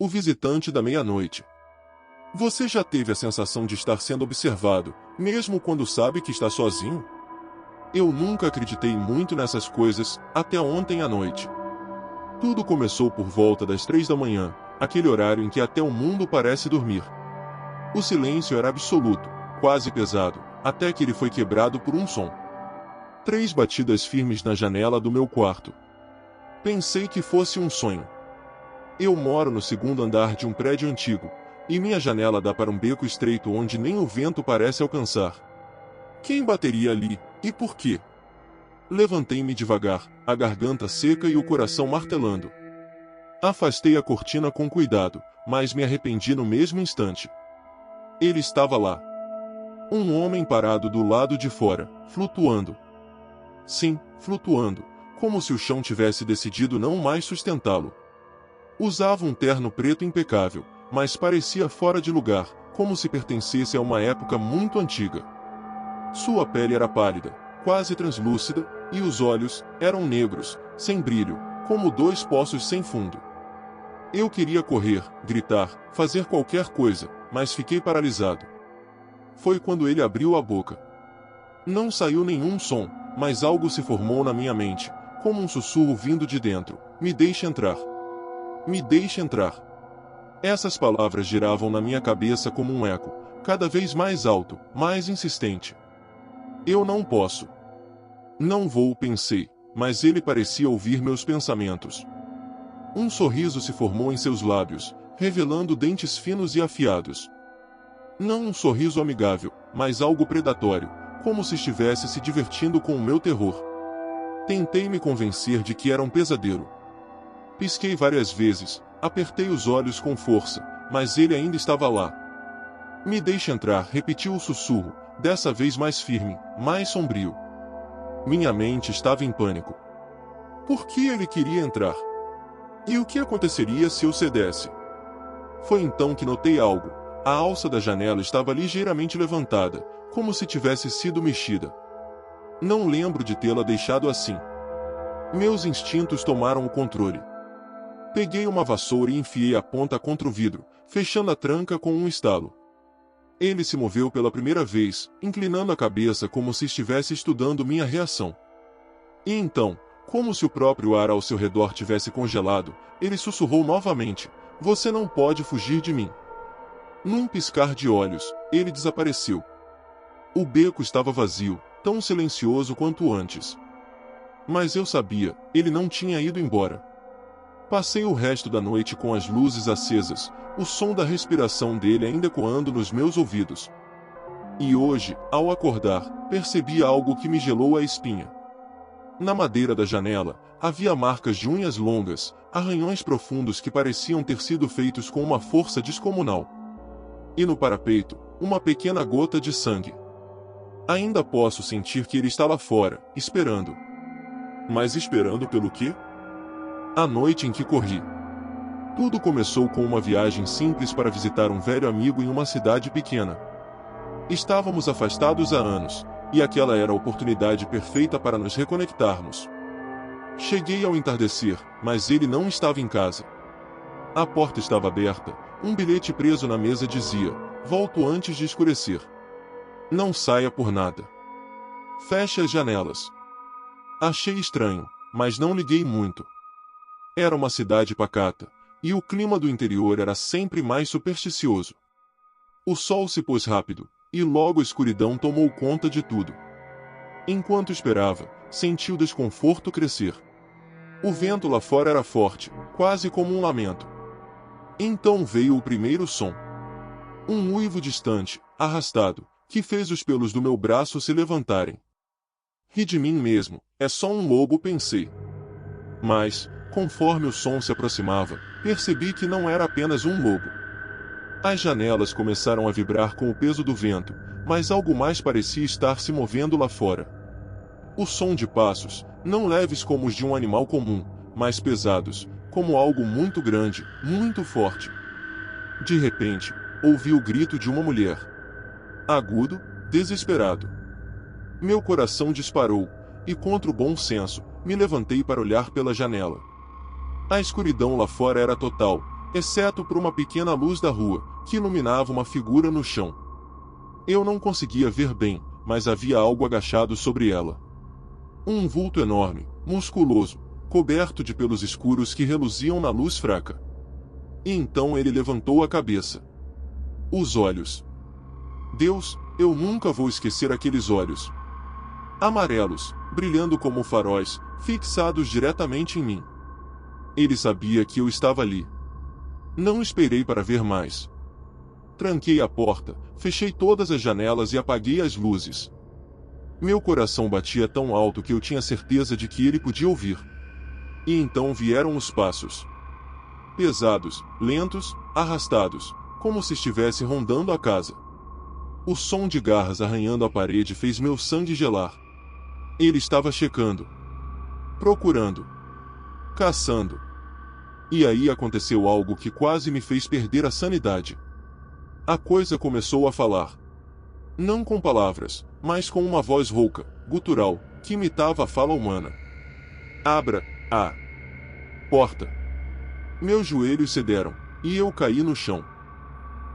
O visitante da meia-noite. Você já teve a sensação de estar sendo observado, mesmo quando sabe que está sozinho? Eu nunca acreditei muito nessas coisas, até ontem à noite. Tudo começou por volta das 3 da manhã, aquele horário em que até o mundo parece dormir. O silêncio era absoluto, quase pesado, até que ele foi quebrado por um som. 3 batidas firmes na janela do meu quarto. Pensei que fosse um sonho. Eu moro no segundo andar de um prédio antigo, e minha janela dá para um beco estreito onde nem o vento parece alcançar. Quem bateria ali, e por quê? Levantei-me devagar, a garganta seca e o coração martelando. Afastei a cortina com cuidado, mas me arrependi no mesmo instante. Ele estava lá. Um homem parado do lado de fora, flutuando. Sim, flutuando, como se o chão tivesse decidido não mais sustentá-lo. Usava um terno preto impecável, mas parecia fora de lugar, como se pertencesse a uma época muito antiga. Sua pele era pálida, quase translúcida, e os olhos eram negros, sem brilho, como 2 poços sem fundo. Eu queria correr, gritar, fazer qualquer coisa, mas fiquei paralisado. Foi quando ele abriu a boca. Não saiu nenhum som, mas algo se formou na minha mente, como um sussurro vindo de dentro: me deixe entrar. Me deixe entrar. Essas palavras giravam na minha cabeça como um eco, cada vez mais alto, mais insistente. Eu não posso. Não vou, pensei, mas ele parecia ouvir meus pensamentos. Um sorriso se formou em seus lábios, revelando dentes finos e afiados. Não um sorriso amigável, mas algo predatório, como se estivesse se divertindo com o meu terror. Tentei me convencer de que era um pesadelo. Pisquei várias vezes, apertei os olhos com força, mas ele ainda estava lá. Me deixe entrar, repetiu o sussurro, dessa vez mais firme, mais sombrio. Minha mente estava em pânico. Por que ele queria entrar? E o que aconteceria se eu cedesse? Foi então que notei algo. A alça da janela estava ligeiramente levantada, como se tivesse sido mexida. Não lembro de tê-la deixado assim. Meus instintos tomaram o controle. Peguei uma vassoura e enfiei a ponta contra o vidro, fechando a tranca com um estalo. Ele se moveu pela primeira vez, inclinando a cabeça como se estivesse estudando minha reação. E então, como se o próprio ar ao seu redor tivesse congelado, ele sussurrou novamente: você não pode fugir de mim. Num piscar de olhos, ele desapareceu. O beco estava vazio, tão silencioso quanto antes. Mas eu sabia, ele não tinha ido embora. Passei o resto da noite com as luzes acesas, o som da respiração dele ainda ecoando nos meus ouvidos. E hoje, ao acordar, percebi algo que me gelou a espinha. Na madeira da janela, havia marcas de unhas longas, arranhões profundos que pareciam ter sido feitos com uma força descomunal. E no parapeito, uma pequena gota de sangue. Ainda posso sentir que ele está lá fora, esperando. Mas esperando pelo quê? A noite em que corri. Tudo começou com uma viagem simples para visitar um velho amigo em uma cidade pequena. Estávamos afastados há anos, e aquela era a oportunidade perfeita para nos reconectarmos. Cheguei ao entardecer, mas ele não estava em casa. A porta estava aberta, um bilhete preso na mesa dizia: volto antes de escurecer. Não saia por nada. Feche as janelas. Achei estranho, mas não liguei muito. Era uma cidade pacata, e o clima do interior era sempre mais supersticioso. O sol se pôs rápido, e logo a escuridão tomou conta de tudo. Enquanto esperava, senti o desconforto crescer. O vento lá fora era forte, quase como um lamento. Então veio o primeiro som. Um uivo distante, arrastado, que fez os pelos do meu braço se levantarem. Ri de mim mesmo, é só um lobo, pensei. Mas, conforme o som se aproximava, percebi que não era apenas um lobo. As janelas começaram a vibrar com o peso do vento, mas algo mais parecia estar se movendo lá fora. O som de passos, não leves como os de um animal comum, mas pesados, como algo muito grande, muito forte. De repente, ouvi o grito de uma mulher. Agudo, desesperado. Meu coração disparou, e contra o bom senso, me levantei para olhar pela janela. A escuridão lá fora era total, exceto por uma pequena luz da rua, que iluminava uma figura no chão. Eu não conseguia ver bem, mas havia algo agachado sobre ela. Um vulto enorme, musculoso, coberto de pelos escuros que reluziam na luz fraca. E então ele levantou a cabeça. Os olhos. Deus, eu nunca vou esquecer aqueles olhos. Amarelos, brilhando como faróis, fixados diretamente em mim. Ele sabia que eu estava ali. Não esperei para ver mais. Tranquei a porta, fechei todas as janelas e apaguei as luzes. Meu coração batia tão alto que eu tinha certeza de que ele podia ouvir. E então vieram os passos. Pesados, lentos, arrastados, como se estivesse rondando a casa. O som de garras arranhando a parede fez meu sangue gelar. Ele estava checando. Procurando. Caçando. E aí aconteceu algo que quase me fez perder a sanidade. A coisa começou a falar. Não com palavras, mas com uma voz rouca, gutural, que imitava a fala humana. Abra a porta. Meus joelhos cederam, e eu caí no chão.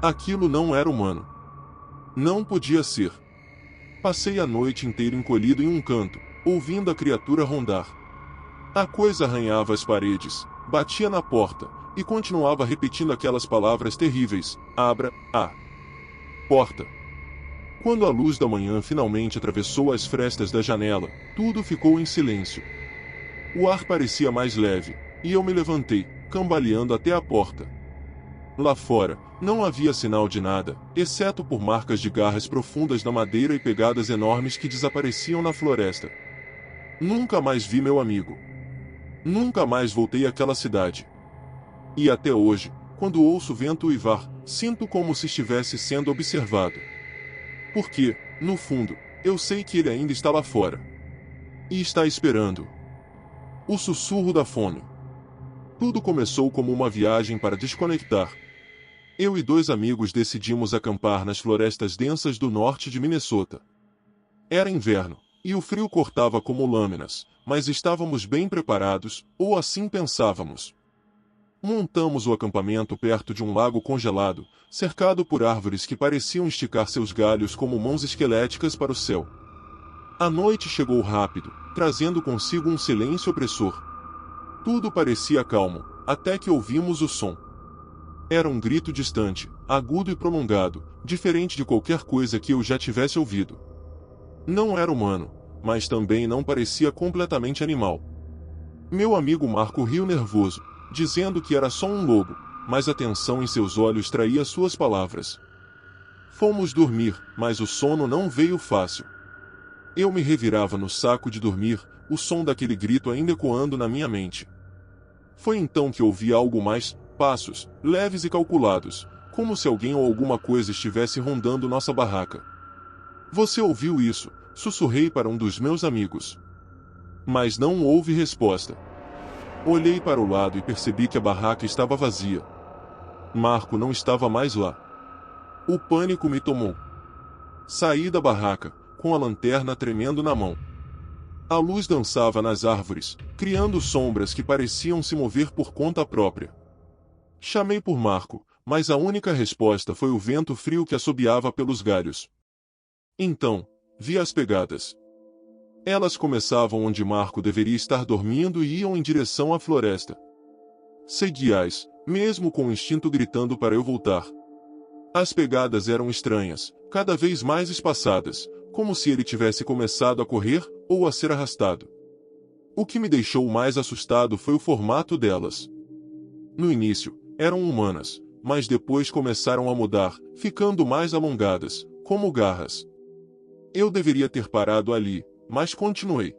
Aquilo não era humano. Não podia ser. Passei a noite inteira encolhido em um canto, ouvindo a criatura rondar. A coisa arranhava as paredes, batia na porta, e continuava repetindo aquelas palavras terríveis: abra a porta. Quando a luz da manhã finalmente atravessou as frestas da janela, tudo ficou em silêncio. O ar parecia mais leve, e eu me levantei, cambaleando até a porta. Lá fora, não havia sinal de nada, exceto por marcas de garras profundas na madeira e pegadas enormes que desapareciam na floresta. Nunca mais vi meu amigo. Nunca mais voltei àquela cidade. E até hoje, quando ouço o vento uivar, sinto como se estivesse sendo observado. Porque, no fundo, eu sei que ele ainda está lá fora. E está esperando. O sussurro da fome. Tudo começou como uma viagem para desconectar. Eu e 2 amigos decidimos acampar nas florestas densas do norte de Minnesota. Era inverno, e o frio cortava como lâminas, mas estávamos bem preparados, ou assim pensávamos. Montamos o acampamento perto de um lago congelado, cercado por árvores que pareciam esticar seus galhos como mãos esqueléticas para o céu. A noite chegou rápido, trazendo consigo um silêncio opressor. Tudo parecia calmo, até que ouvimos o som. Era um grito distante, agudo e prolongado, diferente de qualquer coisa que eu já tivesse ouvido. Não era humano, mas também não parecia completamente animal. Meu amigo Marco riu nervoso, dizendo que era só um lobo, mas a tensão em seus olhos traía suas palavras. Fomos dormir, mas o sono não veio fácil. Eu me revirava no saco de dormir, o som daquele grito ainda ecoando na minha mente. Foi então que ouvi algo mais, passos, leves e calculados, como se alguém ou alguma coisa estivesse rondando nossa barraca. Você ouviu isso? Sussurrei para um dos meus amigos. Mas não houve resposta. Olhei para o lado e percebi que a barraca estava vazia. Marco não estava mais lá. O pânico me tomou. Saí da barraca, com a lanterna tremendo na mão. A luz dançava nas árvores, criando sombras que pareciam se mover por conta própria. Chamei por Marco, mas a única resposta foi o vento frio que assobiava pelos galhos. Então, vi as pegadas. Elas começavam onde Marco deveria estar dormindo e iam em direção à floresta. Segui-as, mesmo com o instinto gritando para eu voltar. As pegadas eram estranhas, cada vez mais espaçadas, como se ele tivesse começado a correr ou a ser arrastado. O que me deixou mais assustado foi o formato delas. No início, eram humanas, mas depois começaram a mudar, ficando mais alongadas, como garras. Eu deveria ter parado ali, mas continuei.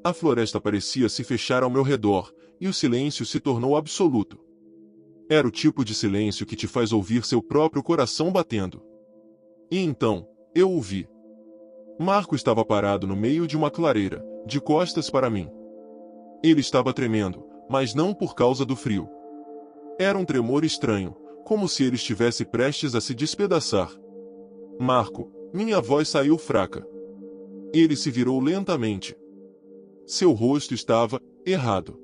A floresta parecia se fechar ao meu redor, e o silêncio se tornou absoluto. Era o tipo de silêncio que te faz ouvir seu próprio coração batendo. E então, eu o vi. Marco estava parado no meio de uma clareira, de costas para mim. Ele estava tremendo, mas não por causa do frio. Era um tremor estranho, como se ele estivesse prestes a se despedaçar. Marco, minha voz saiu fraca. Ele se virou lentamente. Seu rosto estava errado.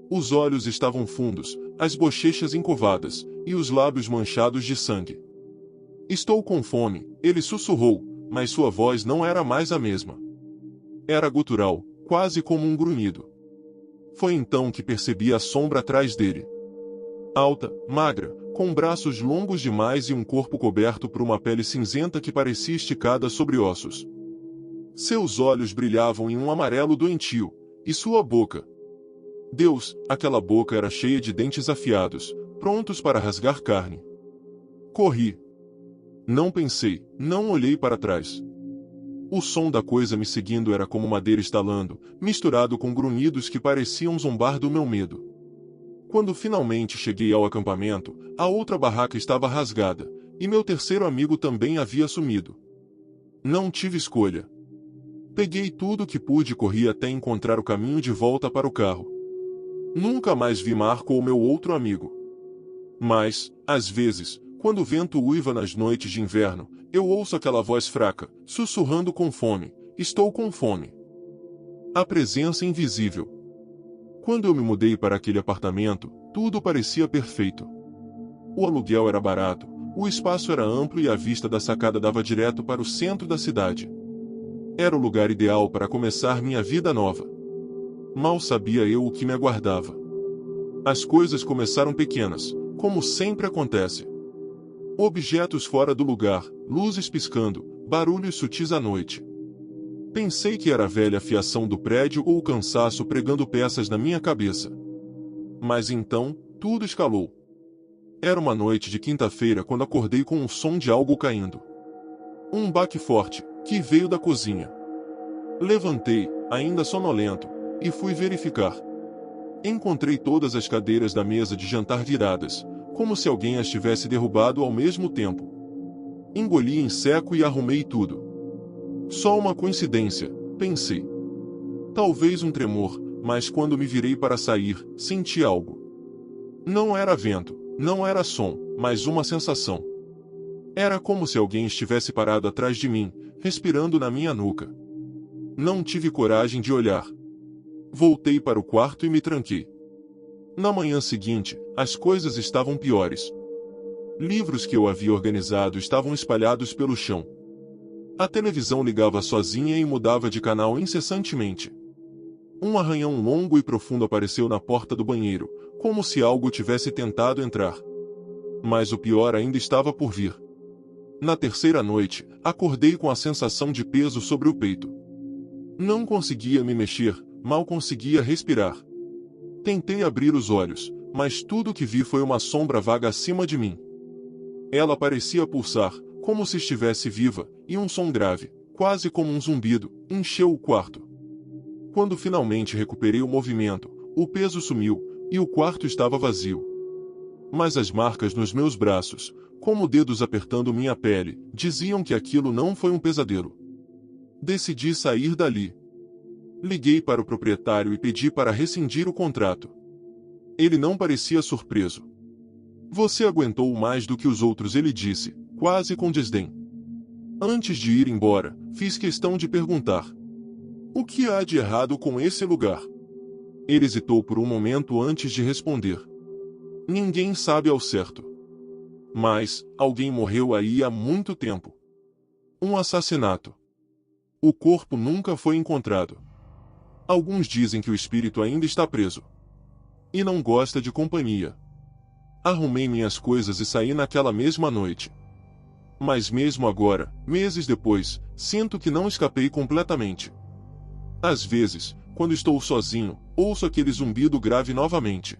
Os olhos estavam fundos, as bochechas encovadas e os lábios manchados de sangue. Estou com fome, ele sussurrou, mas sua voz não era mais a mesma. Era gutural, quase como um grunhido. Foi então que percebi a sombra atrás dele. Alta, magra, com braços longos demais e um corpo coberto por uma pele cinzenta que parecia esticada sobre ossos. Seus olhos brilhavam em um amarelo doentio, e sua boca. Deus, aquela boca era cheia de dentes afiados, prontos para rasgar carne. Corri. Não pensei, não olhei para trás. O som da coisa me seguindo era como madeira estalando, misturado com grunhidos que pareciam zombar do meu medo. Quando finalmente cheguei ao acampamento, a outra barraca estava rasgada, e meu terceiro amigo também havia sumido. Não tive escolha. Peguei tudo que pude e corri até encontrar o caminho de volta para o carro. Nunca mais vi Marco ou meu outro amigo. Mas, às vezes, quando o vento uiva nas noites de inverno, eu ouço aquela voz fraca, sussurrando com fome: estou com fome. A presença invisível. Quando eu me mudei para aquele apartamento, tudo parecia perfeito. O aluguel era barato, o espaço era amplo e a vista da sacada dava direto para o centro da cidade. Era o lugar ideal para começar minha vida nova. Mal sabia eu o que me aguardava. As coisas começaram pequenas, como sempre acontece. Objetos fora do lugar, luzes piscando, barulhos sutis à noite. Pensei que era a velha fiação do prédio ou o cansaço pregando peças na minha cabeça. Mas então, tudo escalou. Era uma noite de quinta-feira quando acordei com o som de algo caindo. Um baque forte, que veio da cozinha. Levantei, ainda sonolento, e fui verificar. Encontrei todas as cadeiras da mesa de jantar viradas, como se alguém as tivesse derrubado ao mesmo tempo. Engoli em seco e arrumei tudo. Só uma coincidência, pensei. Talvez um tremor, mas quando me virei para sair, senti algo. Não era vento, não era som, mas uma sensação. Era como se alguém estivesse parado atrás de mim, respirando na minha nuca. Não tive coragem de olhar. Voltei para o quarto e me tranquei. Na manhã seguinte, as coisas estavam piores. Livros que eu havia organizado estavam espalhados pelo chão. A televisão ligava sozinha e mudava de canal incessantemente. Um arranhão longo e profundo apareceu na porta do banheiro, como se algo tivesse tentado entrar. Mas o pior ainda estava por vir. Na terceira noite, acordei com a sensação de peso sobre o peito. Não conseguia me mexer, mal conseguia respirar. Tentei abrir os olhos, mas tudo que vi foi uma sombra vaga acima de mim. Ela parecia pulsar, como se estivesse viva, e um som grave, quase como um zumbido, encheu o quarto. Quando finalmente recuperei o movimento, o peso sumiu, e o quarto estava vazio. Mas as marcas nos meus braços, como dedos apertando minha pele, diziam que aquilo não foi um pesadelo. Decidi sair dali. Liguei para o proprietário e pedi para rescindir o contrato. Ele não parecia surpreso. Você aguentou mais do que os outros, ele disse, quase com desdém. Antes de ir embora, fiz questão de perguntar: o que há de errado com esse lugar? Ele hesitou por um momento antes de responder. Ninguém sabe ao certo. Mas, alguém morreu aí há muito tempo. Um assassinato. O corpo nunca foi encontrado. Alguns dizem que o espírito ainda está preso. E não gosta de companhia. Arrumei minhas coisas e saí naquela mesma noite. Mas mesmo agora, meses depois, sinto que não escapei completamente. Às vezes, quando estou sozinho, ouço aquele zumbido grave novamente.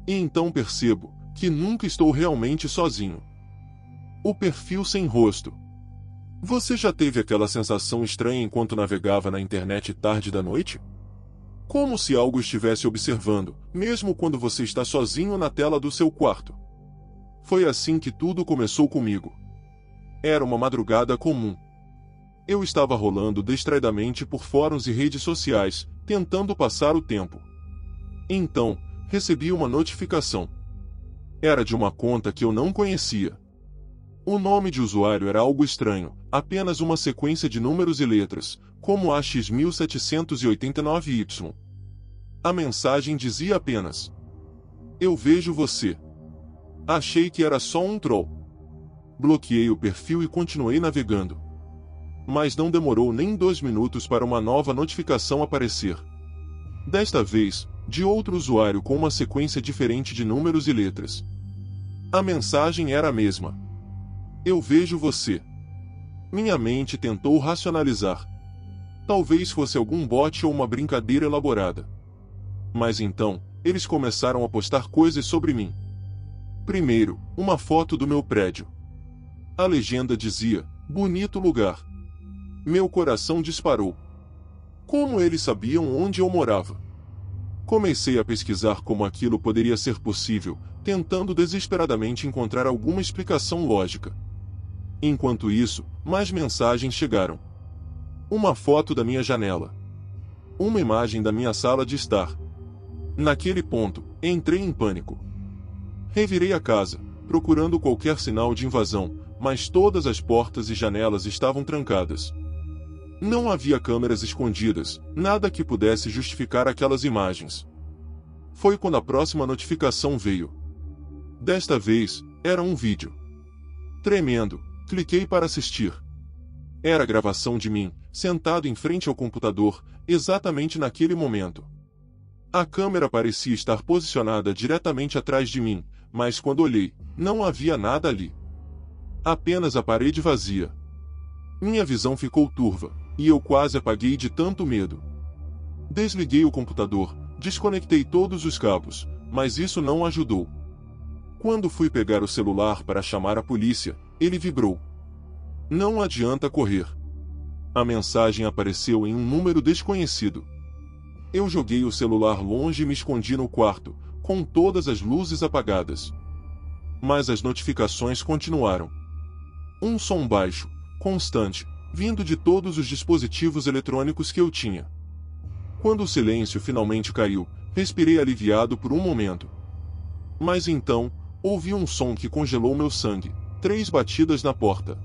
E então percebo que nunca estou realmente sozinho. O perfil sem rosto. Você já teve aquela sensação estranha enquanto navegava na internet tarde da noite? Como se algo estivesse observando, mesmo quando você está sozinho na tela do seu quarto. Foi assim que tudo começou comigo. Era uma madrugada comum. Eu estava rolando distraidamente por fóruns e redes sociais, tentando passar o tempo. Então, recebi uma notificação. Era de uma conta que eu não conhecia. O nome de usuário era algo estranho, apenas uma sequência de números e letras, como AX1789Y. A mensagem dizia apenas: Eu vejo você. Achei que era só um troll. Bloqueei o perfil e continuei navegando. Mas não demorou nem 2 minutos para uma nova notificação aparecer. Desta vez, de outro usuário com uma sequência diferente de números e letras. A mensagem era a mesma. Eu vejo você. Minha mente tentou racionalizar. Talvez fosse algum bot ou uma brincadeira elaborada. Mas então, eles começaram a postar coisas sobre mim. Primeiro, uma foto do meu prédio. A legenda dizia, bonito lugar. Meu coração disparou. Como eles sabiam onde eu morava? Comecei a pesquisar como aquilo poderia ser possível, tentando desesperadamente encontrar alguma explicação lógica. Enquanto isso, mais mensagens chegaram. Uma foto da minha janela. Uma imagem da minha sala de estar. Naquele ponto, entrei em pânico. Revirei a casa, procurando qualquer sinal de invasão, mas todas as portas e janelas estavam trancadas. Não havia câmeras escondidas, nada que pudesse justificar aquelas imagens. Foi quando a próxima notificação veio. Desta vez, era um vídeo. Tremendo, cliquei para assistir. Era a gravação de mim, sentado em frente ao computador, exatamente naquele momento. A câmera parecia estar posicionada diretamente atrás de mim, mas quando olhei, não havia nada ali. Apenas a parede vazia. Minha visão ficou turva, e eu quase apaguei de tanto medo. Desliguei o computador, desconectei todos os cabos, mas isso não ajudou. Quando fui pegar o celular para chamar a polícia, ele vibrou. Não adianta correr. A mensagem apareceu em um número desconhecido. Eu joguei o celular longe e me escondi no quarto, com todas as luzes apagadas. Mas as notificações continuaram. Um som baixo, constante, vindo de todos os dispositivos eletrônicos que eu tinha. Quando o silêncio finalmente caiu, respirei aliviado por um momento. Mas então, ouvi um som que congelou meu sangue, 3 batidas na porta.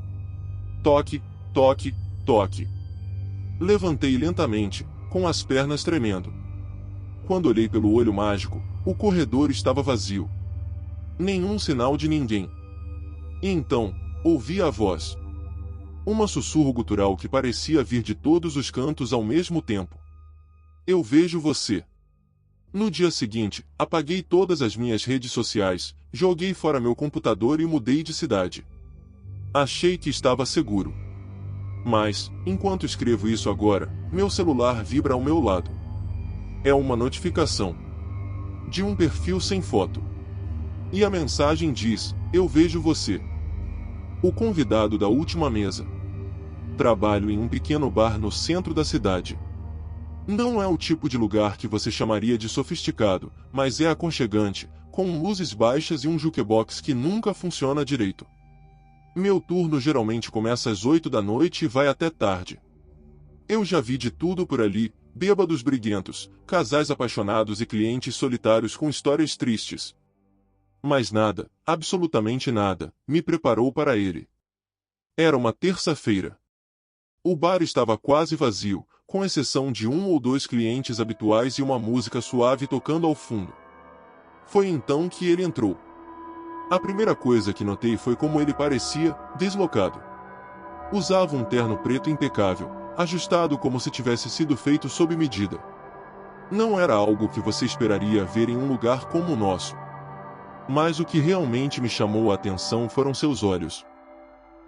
Toque, toque, toque. Levantei lentamente, com as pernas tremendo. Quando olhei pelo olho mágico, o corredor estava vazio. Nenhum sinal de ninguém. E então, ouvi a voz. Uma sussurro gutural que parecia vir de todos os cantos ao mesmo tempo. Eu vejo você. No dia seguinte, apaguei todas as minhas redes sociais, joguei fora meu computador e mudei de cidade. Achei que estava seguro. Mas, enquanto escrevo isso agora, meu celular vibra ao meu lado. É uma notificação. De um perfil sem foto. E a mensagem diz, eu vejo você. O convidado da última mesa. Trabalho em um pequeno bar no centro da cidade. Não é o tipo de lugar que você chamaria de sofisticado, mas é aconchegante, com luzes baixas e um jukebox que nunca funciona direito. Meu turno geralmente começa às 8 da noite e vai até tarde. Eu já vi de tudo por ali, bêbados briguentos, casais apaixonados e clientes solitários com histórias tristes. Mas nada, absolutamente nada, me preparou para ele. Era uma terça-feira. O bar estava quase vazio, com exceção de 1 ou 2 clientes habituais e uma música suave tocando ao fundo. Foi então que ele entrou. A primeira coisa que notei foi como ele parecia deslocado. Usava um terno preto impecável, ajustado como se tivesse sido feito sob medida. Não era algo que você esperaria ver em um lugar como o nosso. Mas o que realmente me chamou a atenção foram seus olhos.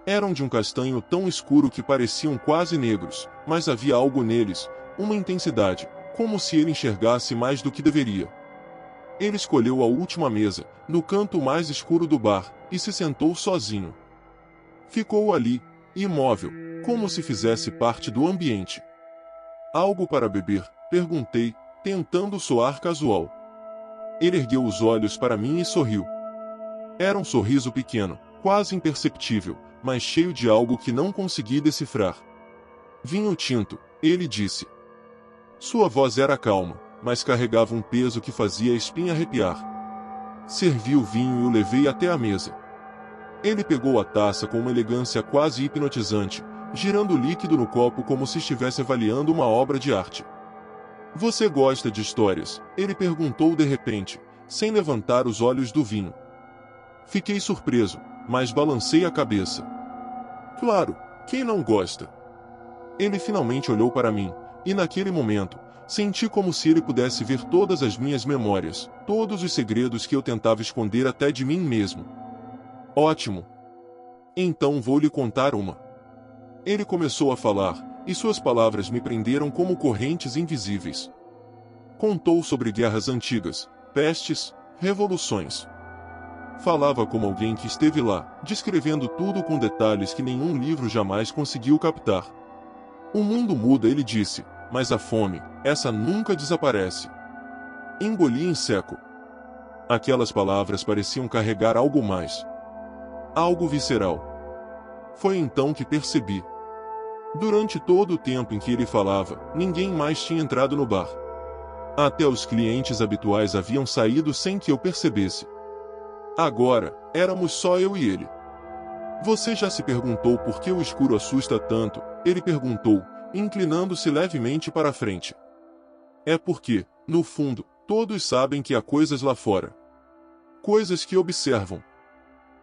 Eram de um castanho tão escuro que pareciam quase negros, mas havia algo neles, uma intensidade, como se ele enxergasse mais do que deveria. Ele escolheu a última mesa, no canto mais escuro do bar, e se sentou sozinho. Ficou ali, imóvel, como se fizesse parte do ambiente. Algo para beber? Perguntei, tentando soar casual. Ele ergueu os olhos para mim e sorriu. Era um sorriso pequeno, quase imperceptível, mas cheio de algo que não consegui decifrar. Vinho tinto, ele disse. Sua voz era calma, mas carregava um peso que fazia a espinha arrepiar. Servi o vinho e o levei até a mesa. Ele pegou a taça com uma elegância quase hipnotizante, girando o líquido no copo como se estivesse avaliando uma obra de arte. Você gosta de histórias? Ele perguntou de repente, sem levantar os olhos do vinho. Fiquei surpreso, mas balancei a cabeça. Claro, quem não gosta? Ele finalmente olhou para mim, e naquele momento, senti como se ele pudesse ver todas as minhas memórias, todos os segredos que eu tentava esconder até de mim mesmo. Ótimo! Então vou lhe contar uma. Ele começou a falar, e suas palavras me prenderam como correntes invisíveis. Contou sobre guerras antigas, pestes, revoluções. Falava como alguém que esteve lá, descrevendo tudo com detalhes que nenhum livro jamais conseguiu captar. O mundo muda, ele disse, mas a fome, essa nunca desaparece. Engoli em seco. Aquelas palavras pareciam carregar algo mais. Algo visceral. Foi então que percebi. Durante todo o tempo em que ele falava, ninguém mais tinha entrado no bar. Até os clientes habituais haviam saído sem que eu percebesse. Agora, éramos só eu e ele. Você já se perguntou por que o escuro assusta tanto? Ele perguntou, inclinando-se levemente para a frente. É porque, no fundo, todos sabem que há coisas lá fora. Coisas que observam.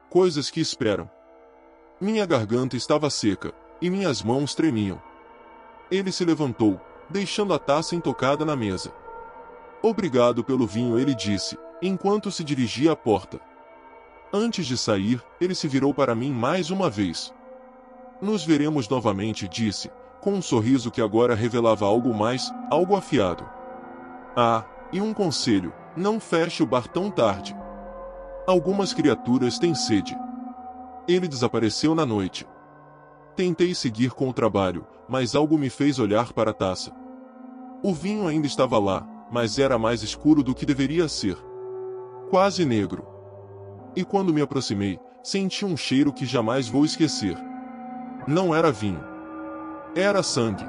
Coisas que esperam. Minha garganta estava seca, e minhas mãos tremiam. Ele se levantou, deixando a taça intocada na mesa. Obrigado pelo vinho, ele disse, enquanto se dirigia à porta. Antes de sair, ele se virou para mim mais uma vez. Nos veremos novamente, disse, com um sorriso que agora revelava algo mais, algo afiado. Ah, e um conselho, não feche o bar tão tarde. Algumas criaturas têm sede. Ele desapareceu na noite. Tentei seguir com o trabalho, mas algo me fez olhar para a taça. O vinho ainda estava lá, mas era mais escuro do que deveria ser. Quase negro. E quando me aproximei, senti um cheiro que jamais vou esquecer. Não era vinho. Era sangue.